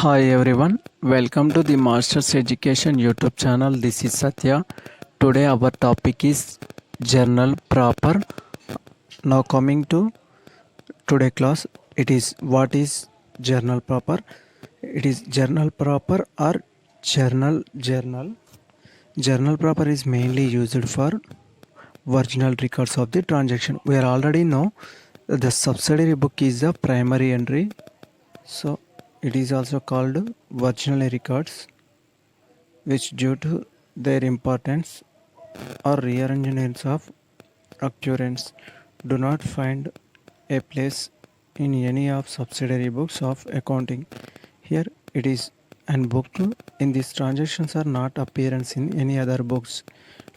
Hi everyone, welcome to the Masters Education YouTube channel. This is Satya. Today our topic is journal proper. Now coming to today class, it is what is journal proper? It is journal proper or journal. Journal proper is mainly used for original records of the transaction. We already know the subsidiary book is the primary entry, so it is also called original records, which due to their importance or rearrangements of occurrence do not find a place in any of subsidiary books of accounting. Here it is and book in these transactions are not appearance in any other books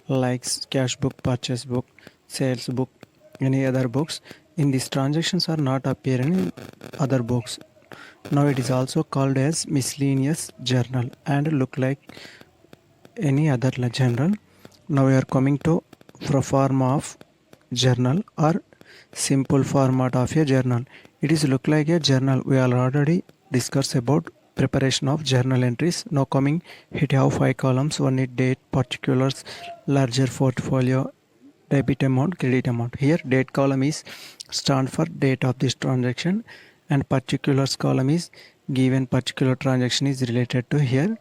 like cash book, purchase book, sales book, any other books. In these transactions are not appearing in other books. Now it is also called as miscellaneous journal and look like any other journal. Now we are coming to pro forma of journal or simple format of a journal. It is look like a journal. We already discussed about preparation of journal entries. Now coming, it have 5 columns. One is date, particulars, larger portfolio, debit amount, credit amount. Here date column is stand for date of this transaction and particulars column is given particular transaction is related to here.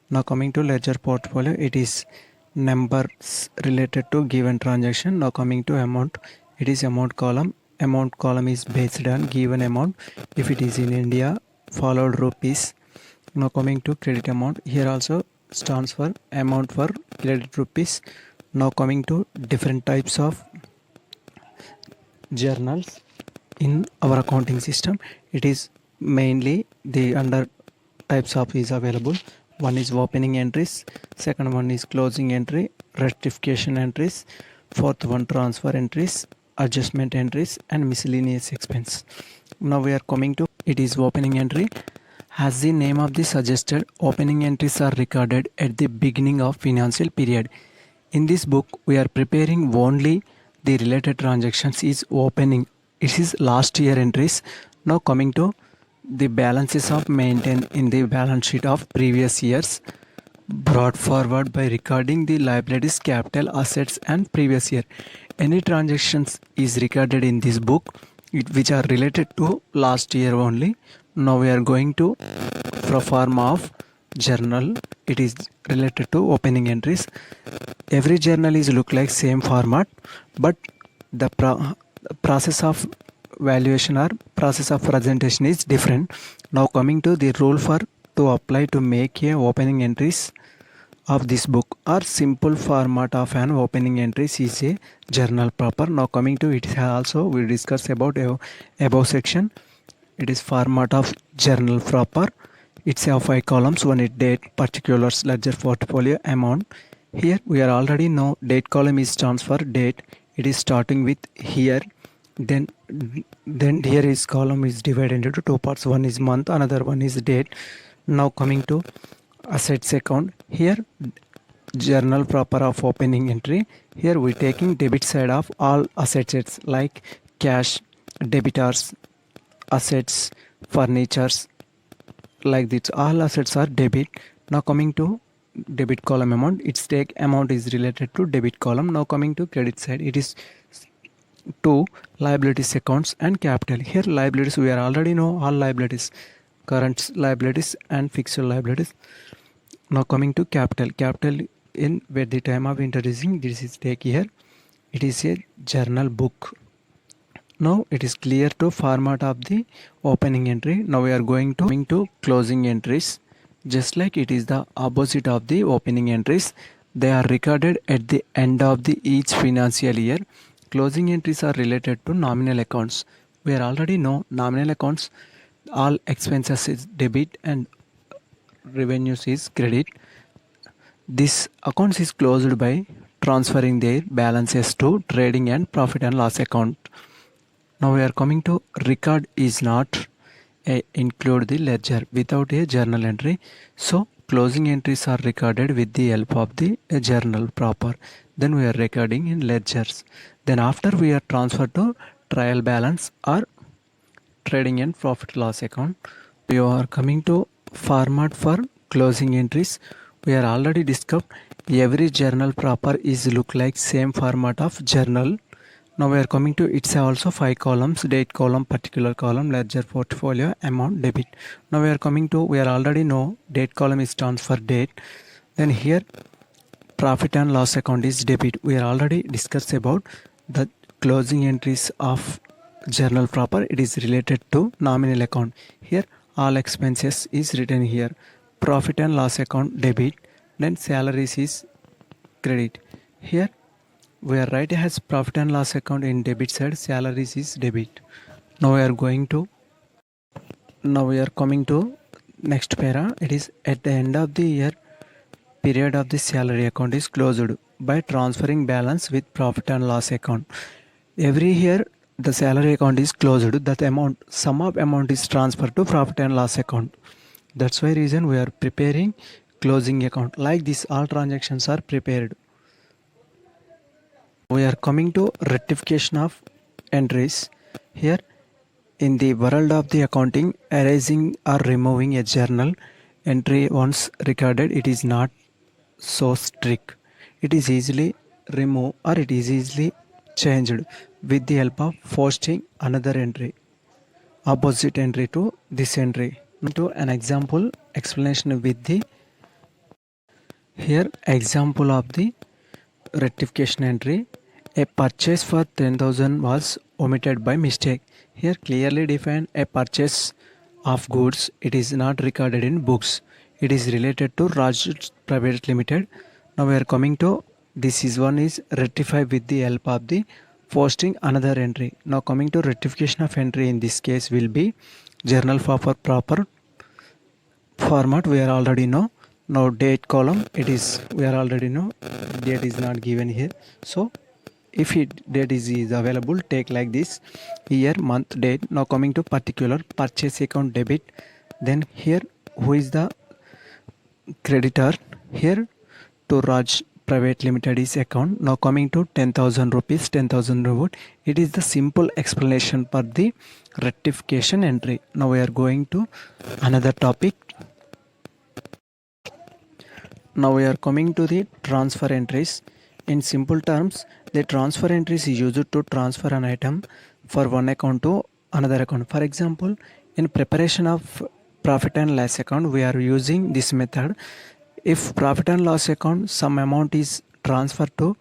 Now coming to ledger portfolio, it is numbers related to given transaction. Now coming to amount, it is amount column. Amount column is based on given amount. If it is in India, followed rupees. Now coming to credit amount, here also stands for amount for credit rupees. Now coming to different types of journals in our accounting system, it is mainly the under types of is available. One is opening entries, second one is closing entry, rectification entries, fourth one transfer entries, adjustment entries and miscellaneous expense. Now we are coming to it is opening entry. As the name of the suggested, opening entries are recorded at the beginning of financial period. In this book we are preparing only the related transactions is opening. It is last year entries. Now coming to the balances of maintained in the balance sheet of previous years brought forward by recording the liabilities, capital, assets and previous year. Any transactions is recorded in this book which are related to last year only. Now we are going to pro forma of journal. It is related to opening entries. Every journal is look like same format, but the process of valuation or process of presentation is different. Now coming to the rule for to apply to make a opening entries of this book or simple format of an opening entries is a journal proper. Now coming to it also we discuss about above section. It is format of journal proper. It's have 5 columns. One is date, particulars, ledger portfolio, amount. Here we are already know date column is stands for date. It is starting with here. Then here is column is divided into two parts. One is month, another one is date. Now coming to assets account. Here journal proper of opening entry. Here we taking debit side of all assets like cash, debitors, assets, furnitures, like this all assets are debit. Now coming to debit column amount, its take amount is related to debit column. Now coming to credit side, it is to liabilities accounts and capital. Here liabilities we are already know all liabilities, current liabilities and fixed liabilities. Now coming to capital in where the time of introducing this is take here. It is a journal book. Now it is clear to format of the opening entry. Now we are going to closing entries. Just like it is the opposite of the opening entries, they are recorded at the end of the each financial year. Closing entries are related to nominal accounts. We are already know nominal accounts, all expenses is debit and revenues is credit. This accounts is closed by transferring their balances to trading and profit and loss account. Now we are coming to record is not include the ledger without a journal entry. So closing entries are recorded with the help of the journal proper. Then we are recording in ledgers. Then after we are transferred to trial balance or trading and profit loss account. We are coming to Format for closing entries. We are already discussed every journal proper is look like same format of journal. Now we are coming to it's also 5 columns: date column, particular column, ledger, portfolio, amount, debit. Now we are coming to we are already know date column is stands for date. Then here profit and loss account is debit. We are already discussed about the closing entries of journal proper. It is related to nominal account. Here all expenses is written here. Profit and loss account debit. Then salaries is credit. Here we are writing as profit and loss account in debit side, salaries is debit. Now we are coming to next para. It is at the end of the year period of the salary account is closed by transferring balance with profit and loss account. Every year the salary account is closed, that amount sum of amount is transferred to profit and loss account. That's why reason we are preparing closing account. Like this all transactions are prepared. We are coming to rectification of entries. Here in the world of the accounting, erasing or removing a journal entry once recorded, it is not so strict. It is easily removed or it is easily changed with the help of posting another entry, opposite entry to this entry. To an example explanation with the here example of the rectification entry. A purchase for 10,000 was omitted by mistake. Here clearly defined a purchase of goods. It is not recorded in books. It is related to Raj Private Limited. Now we are coming to this is one is rectified with the help of the posting another entry. Now coming to rectification of entry in this case will be journal for proper format. We are already know. Now date column it is we are already know date is not given here. So if date is available, take like this year, month, date. Now coming to particular purchase account debit. Then here who is the creditor? Here to Raj Private Limited is account. Now coming to 10,000 rupees, 10,000 reward. It is the simple explanation for the rectification entry. Now we are going to another topic. Now we are coming to the transfer entries. In simple terms, the transfer entries is used to transfer an item for one account to another account. For example, in preparation of profit and loss account, we are using this method. If profit and loss account, some amount is transferred to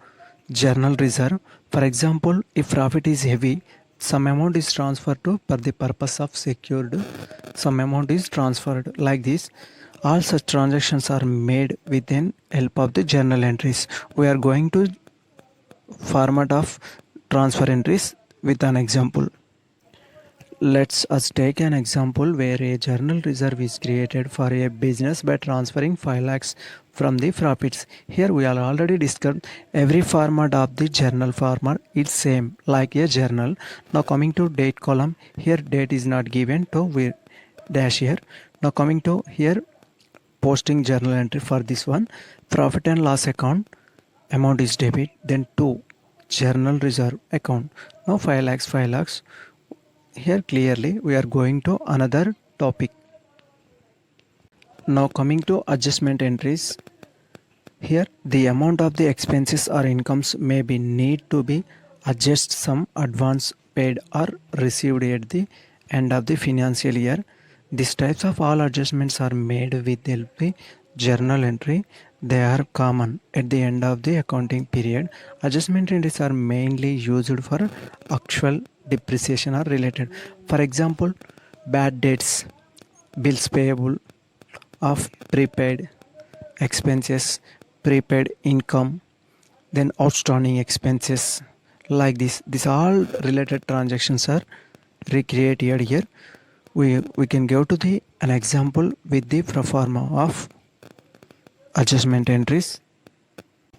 journal reserve. For example, if profit is heavy, some amount is transferred to for the purpose of secured. Some amount is transferred like this. All such transactions are made within help of the journal entries. We are going to format of transfer entries with an example. Let's us take an example where a journal reserve is created for a business by transferring 5 lakhs from the profits. Here we are already discussed every format of the journal format is same like a journal. Now coming to date column, here date is not given to we dash here. Now coming to here posting journal entry for this one, profit and loss account amount is debit, then 2 journal reserve account. Now 5 lakhs. Here clearly we are going to another topic. Now coming to adjustment entries. Here the amount of the expenses or incomes may be need to be adjust some advance paid or received at the end of the financial year. These types of all adjustments are made with the journal entry. They are common at the end of the accounting period. Adjustment entries are mainly used for actual depreciation or related. For example, bad debts, bills payable of prepaid expenses, prepaid income, then outstanding expenses like this. These all related transactions are recreated here. We can go to the an example with the pro forma of adjustment entries.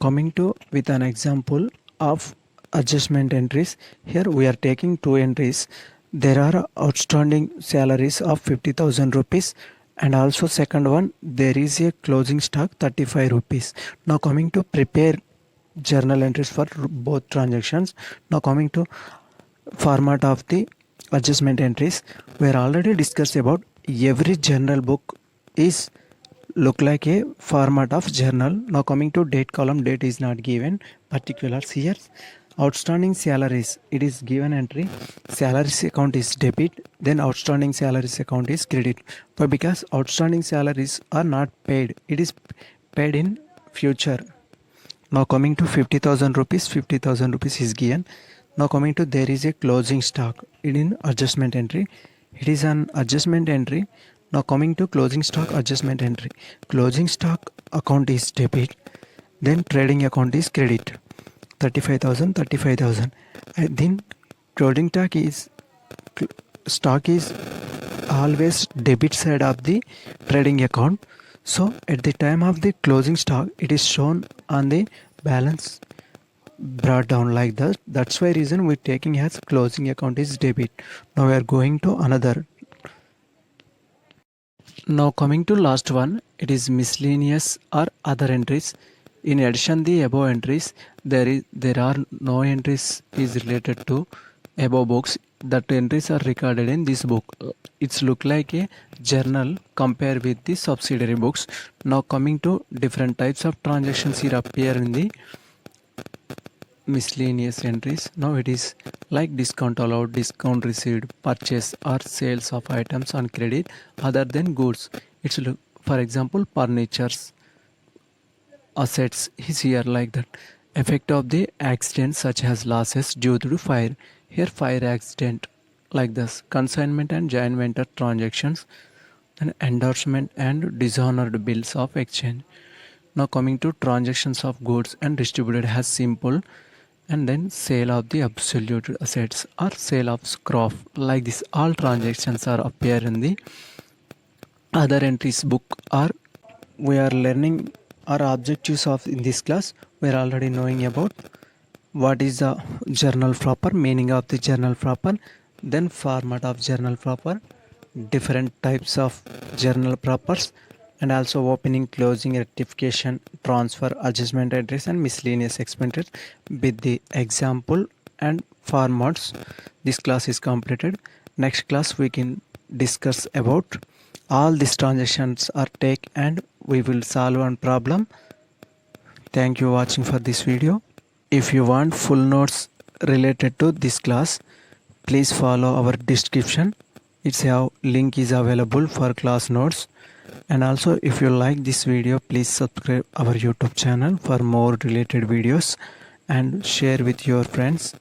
Coming to with an example of adjustment entries. Here we are taking 2 entries. There are outstanding salaries of 50,000 rupees and also second one there is a closing stock 35 rupees. Now coming to prepare journal entries for both transactions. Now coming to format of the adjustment entries, we are already discussed about every journal book is look like a format of journal. Now coming to date column, date is not given, particulars here. Outstanding salaries, it is given entry, salaries account is debit, then outstanding salaries account is credit. But because outstanding salaries are not paid, it is paid in future. Now coming to 50,000 rupees, 50,000 rupees is given. Now coming to there is a closing stock, it in adjustment entry, it is an adjustment entry. Now coming to closing stock adjustment entry, closing stock account is debit, then trading account is credit. 35,000, 35,000. And then closing stock is always debit side of the trading account. So at the time of the closing stock, it is shown on the balance brought down like that. That's why reason we're taking as closing account is debit. Now we are going to another. Now coming to last one, it is miscellaneous or other entries. In addition the above entries, there are no entries is related to above books. That entries are recorded in this book. It's look like a journal compared with the subsidiary books. Now coming to different types of transactions here appear in the miscellaneous entries. Now it is like discount allowed, discount received, purchase or sales of items on credit other than goods. It's for example furnitures, assets is here like that. Effect of the accident such as losses due to fire, here fire accident like this. Consignment and joint venture transactions, and endorsement and dishonored bills of exchange. Now coming to transactions of goods and distributed as simple, and then sale of the absolute assets or sale of scrap like this. All transactions are appear in the other entries book. Or we are learning our objectives of in this class. We are already knowing about what is the journal proper, meaning of the journal proper, then format of journal proper, different types of journal propers, and also opening, closing, rectification, transfer, adjustment entries, and miscellaneous expenses with the example and formats. This class is completed. Next class we can discuss about all these transactions are take and we will solve one problem. Thank you watching for this video. If you want full notes related to this class, please follow our description. It's how link is available for class notes. And also if you like this video, please subscribe our YouTube channel for more related videos and share with your friends.